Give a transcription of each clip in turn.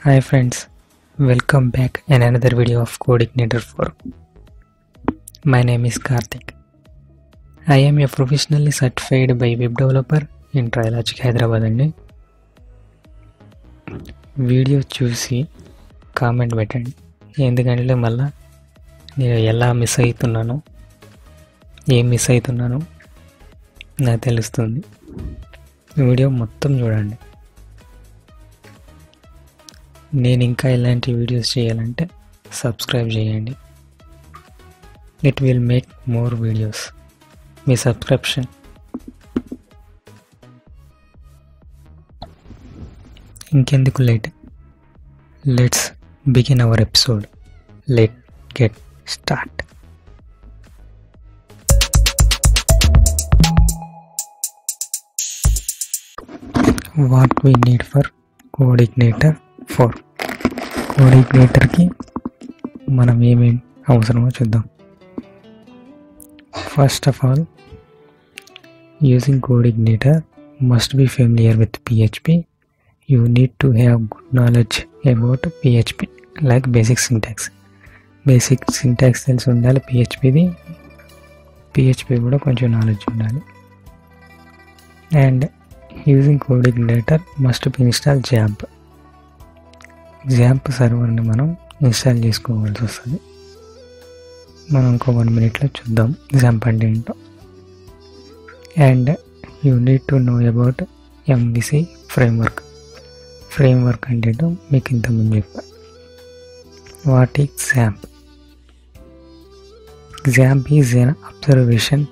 Hi friends, welcome back in another video of Codeigniter 4. My name is Karthik. I am a professionally certified by web developer in Trilogic Hyderabad అండి. Video చూసి comment పెట్టండి, ఎందుకంటే మళ్ళీ నేను ఎలా miss అవుతున్నాను, ఏం మిస్ అవుతున్నాను నాకు తెలుస్తుంది. వీడియో మొత్తం చూడండి. నేను ఇంకా ఇలాంటి వీడియోస్ చేయాలంటే సబ్స్క్రైబ్ చేయండి. It will make more videos. మీ సబ్స్క్రిప్షన్. ఇంకెందుకు late, let's begin our episode. Let get start. What we need for CodeIgniter 4. కోడిగ్నేటర్కి మనం ఏమేమి అవసరమో చూద్దాం. First of all, using CodeIgniter must be familiar with PHP. You need to have good knowledge about PHP, like basic syntax. Basic syntax తెలిసి ఉండాలి PHPది. PHP కూడా కొంచెం knowledge ఉండాలి. And using CodeIgniter must be install XAMPP. XAMPP సర్వర్ని మనం install చేసుకోవాల్సి వస్తుంది. మనం ఇంకో 1 minute చూద్దాం జాంప్ అంటే ఏంటో. And you need to know about MVC framework. Framework అంటే ఏంటో మీకు ఇంతకుముందు చెప్పా. What is XAMPP? XAMPP is an observation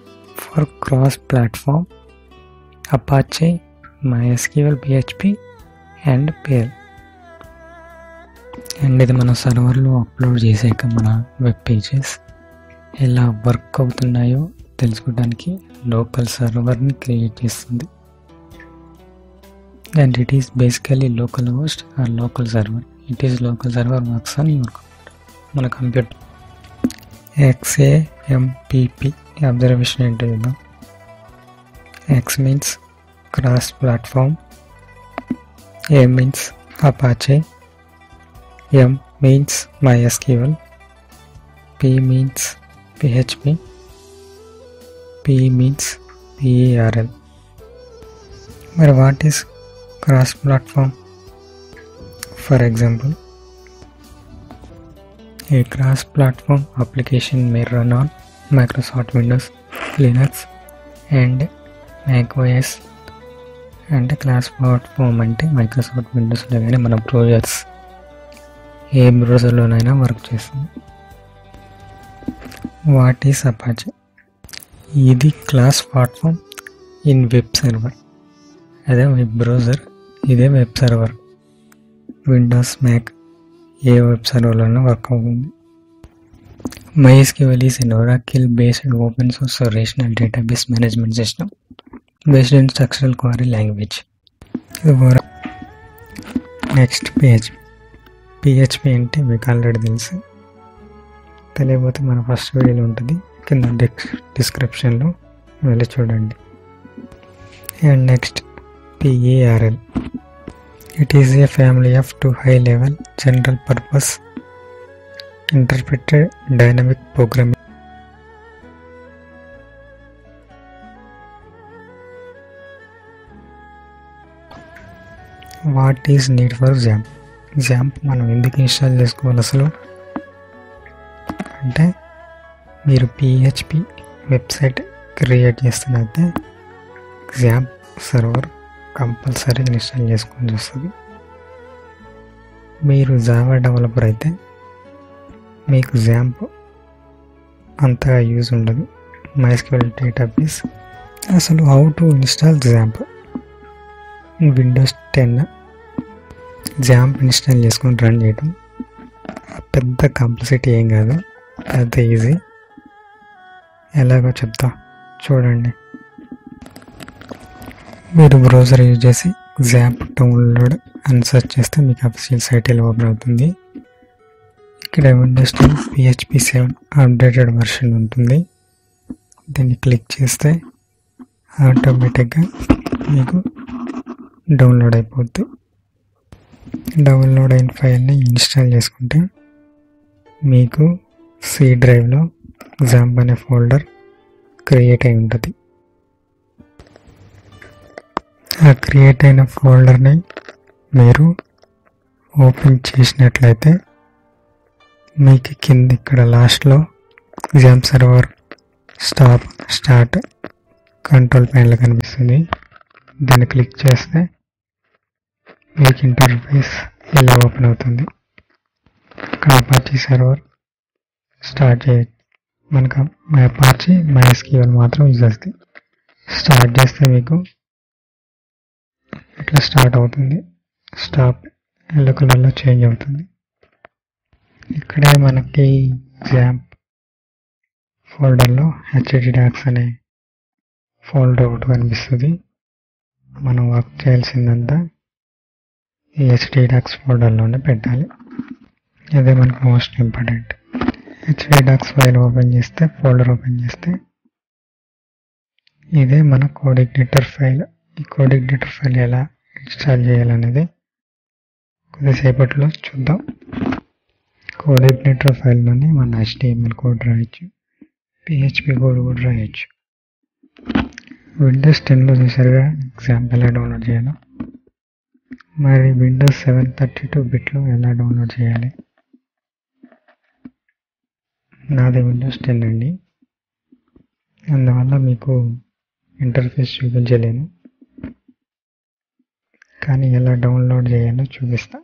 for cross platform Apache, MySQL, PHP and Perl. And ఇది మన సర్వర్లో అప్లోడ్ చేసాక మన వెబ్ పేజెస్ ఎలా వర్క్ అవుతున్నాయో తెలుసుకోవడానికి లోకల్ సర్వర్ని క్రియేట్ చేస్తుంది. And it is basically local host or local server. It is local server works on your మన కంప్యూటర్. XAMPP అబ్జర్వేషన్ ఏంటో చూద్దాం. X means cross platform, A means Apache, M means MySQL, P means PHP, P means PERL. But what is cross platform? For example, a cross platform application may run on Microsoft Windows, Linux and macOS. and cross platform అంటే Microsoft విండోస్లో కానీ మన browsers ఏ బ్రౌజర్లోనైనా work చేస్తుంది. What is Apache? ఇది cross platform in web server. అదే web browser, ఇదే వెబ్ సర్వర్. విండోస్, మ్యాక్ ఏ వెబ్ సర్వర్లోనైనా వర్క్ అవుతుంది. MySQL is an Oracle based open source relational database management system based in structural query language. Next PHP అంటే మీకు already తెలుసు. తెలియకపోతే మన ఫస్ట్ వీడియోలో ఉంటుంది, కింద డిస్క్రిప్షన్లో వెళ్ళి చూడండి. And next PERL. It is a family of 2 high level general purpose interpreted dynamic programming. What is need for XAMPP? XAMPP మనం ఎందుకు ఇన్స్టాల్ చేసుకోవాలి అసలు అంటే, మీరు PHP వెబ్సైట్ క్రియేట్ చేస్తున్నట్టే జాంప్ సర్వర్ కంపల్సరీ ఇన్స్టాల్ చేసుకోవాల్సి వస్తుంది. మీరు జావా డెవలపర్ అయితే మీకు జాంప్ అంతగా యూజ్ ఉండదు. MySQL database. అసలు how to install XAMPP? Windows 10 XAMPP install చేసుకొని రన్ చేయడం పెద్ద కాంప్లిసిటీ ఏం కాదు, పెద్ద ఈజీ. ఎలాగో చెప్తా చూడండి. మీరు బ్రౌజర్ యూజ్ చేసి జాంప్ డౌన్లోడ్ అని సెర్చ్ చేస్తే మీకు అఫీషియల్ సైట్ ఇలా ఓపెన్ అవుతుంది. ఇక్కడ విండోస్ 10 PHP 7 అప్డేటెడ్ వర్షన్ ఉంటుంది. దీన్ని క్లిక్ చేస్తే ఆటోమేటిక్గా మీకు డౌన్లోడ్ అయిపోద్ది. డౌన్లోడ్ అయిన ఫైల్ని ఇన్స్టాల్ చేసుకుంటే మీకు సి డ్రైవ్లో XAMPP అనే ఫోల్డర్ క్రియేట్ అయి ఉంటుంది. ఆ క్రియేట్ అయిన ఫోల్డర్ని మీరు ఓపెన్ చేసినట్లయితే మీకు కింద ఇక్కడ లాస్ట్లో XAMPP server start control panel కనిపిస్తుంది. దాన్ని క్లిక్ చేస్తే మీకు ఇంటర్ఫేస్ ఇలా ఓపెన్ అవుతుంది. ఇక్కడ అపాచీ సర్వర్ స్టార్ట్ చేయొచ్చు. మనకు అపాచీ MySQL మాత్రం యూజ్ చేస్తుంది. స్టార్ట్ చేస్తే మీకు ఇట్లా స్టార్ట్ అవుతుంది. స్టాప్ ఎల్లో కలర్లో చేంజ్ అవుతుంది. ఇక్కడే మనకి XAMPP ఫోల్డర్లో htdocs అనే ఫోల్డర్ ఒకటి కనిపిస్తుంది. మనం వర్క్ చేయాల్సిందంతా ఈ htdocs ఫోల్డర్లోనే పెట్టాలి. అదే మనకు most important. htdocs file open చేస్తే ఫోల్డర్ ఓపెన్ చేస్తే ఇదే మన కోడ్ ఎడిటర్ ఫైల్. ఈ కోడ్ ఎడిటర్ ఫైల్ ఎలా ఇన్స్టాల్ చేయాలనేది కొద్దిసేపట్లో చూద్దాం. కోడ్ ఎడిటర్ ఫైల్లోనే మన HTML కోడ్ రాయొచ్చు, PHP కోడ్ కూడా రాయొచ్చు. విండోస్ 10లో చూసారుగా XAMPP ఎలా డౌన్లోడ్ చేయాలో. మరి విండోస్ 7 బిట్లో ఎలా డౌన్లోడ్ చేయాలి? నాది విండోస్ 10 అండి, అందువల్ల మీకు ఇంటర్ఫేస్ చూపించలేను, కానీ ఎలా డౌన్లోడ్ చేయాలో చూపిస్తా.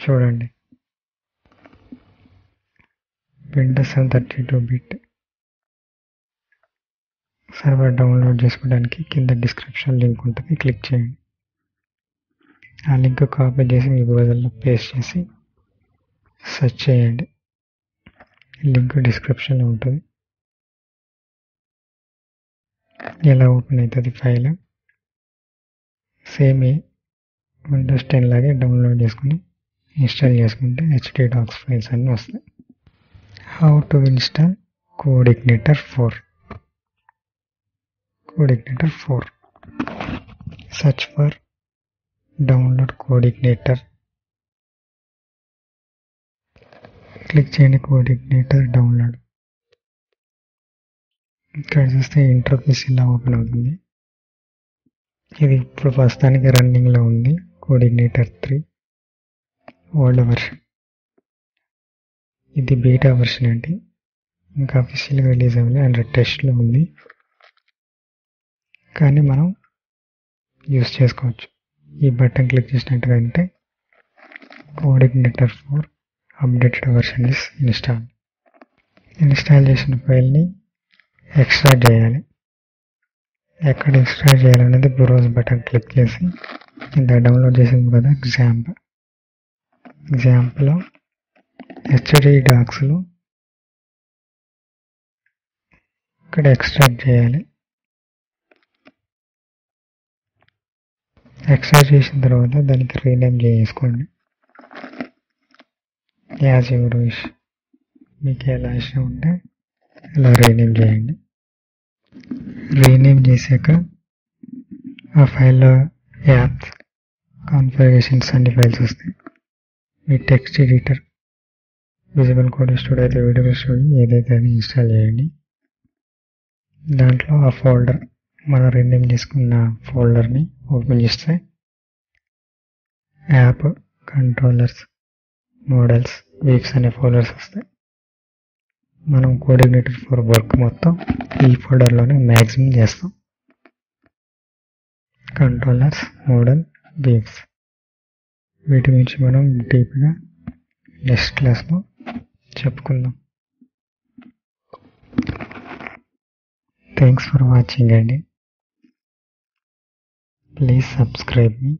చూడండి, విండోస్ 7 బిట్ సర్వర్ డౌన్లోడ్ చేసుకోవడానికి కింద డిస్క్రిప్షన్ లింక్ ఉంటుంది, క్లిక్ చేయండి. ఆ లింక్ కాపీ చేసి మీ బ్రౌజర్లో పేస్ట్ చేసి సెర్చ్ చేయండి. లింక్ డిస్క్రిప్షన్లో ఉంటుంది. ఎలా ఓపెన్ అవుతుంది ఫైల్? సేమ్ విండోస్ 10 లాగే డౌన్లోడ్ చేసుకుని ఇన్స్టాల్ చేసుకుంటే htdocs ఫైల్స్ అన్నీ వస్తాయి. How to install CodeIgniter 4. CodeIgniter 4. Search for download CodeIgniter. Click చేయండి CodeIgniter డౌన్లోడ్. ఇక్కడ చూస్తే ఇంటర్ఫేస్ ఇలా ఓపెన్ అవుతుంది. ఇది ఇప్పుడు ప్రస్తుతానికి రన్నింగ్లో ఉంది. CodeIgniter 3 old version. ఇది బీటా వర్షన్ అండి, ఇంకా అఫీషియల్గా రిలీజ్ అవ్వలేదు, అండ్ టెస్ట్లో ఉంది, కానీ మనం యూస్ చేసుకోవచ్చు. ఈ బటన్ క్లిక్ చేసినట్టుగా అంటే CodeIgniter 4 updated version is install చేసిన ఫైల్ని ఎక్స్ట్రాక్ట్ చేయాలి. ఎక్కడ ఎక్స్ట్రాక్ట్ చేయాలనేది బ్రౌజ్ బటన్ క్లిక్ చేసి ఇంత డౌన్లోడ్ చేసింది కదా XAMPPలో htdocsలో ఇక్కడ ఎక్స్ట్రాక్ట్ చేయాలి. ఎక్స్ట్రాక్ట్ చేసిన తర్వాత దానికి రీనేమ్ చేసుకోండి. యాజ్ యువర్ విష్, మీకు ఎలా ఇష్టం ఉంటే అలా రీనేమ్ చేయండి. రీనేమ్ చేశాక ఆ ఫైల్లో యాప్స్, కాన్ఫిగరేషన్స్ అన్ని ఫైల్స్ వస్తాయి. మీ text editor, visual code studio అయితే వీడియో స్టూడియో ఏదైతే అది ఇన్స్టాల్ చేయండి. దాంట్లో ఆ ఫోల్డర్, మనం రీనేమ్ చేసుకున్న ఫోల్డర్ని ఓపెన్ చేస్తే యాప్, కంట్రోలర్స్, మోడల్స్, వీక్స్ అనే ఫోల్డర్స్ వస్తాయి. మనం CodeIgniter 4 వర్క్ మొత్తం ఈ ఫోల్డర్లోనే మ్యాక్సిమం చేస్తాం. కంట్రోలర్స్, మోడల్, వీక్స్, వీటి గురించి మనం డీప్గా నెక్స్ట్ క్లాస్లో చెప్పుకుందాం. థ్యాంక్స్ ఫర్ వాచింగ్ అండి. Please subscribe me.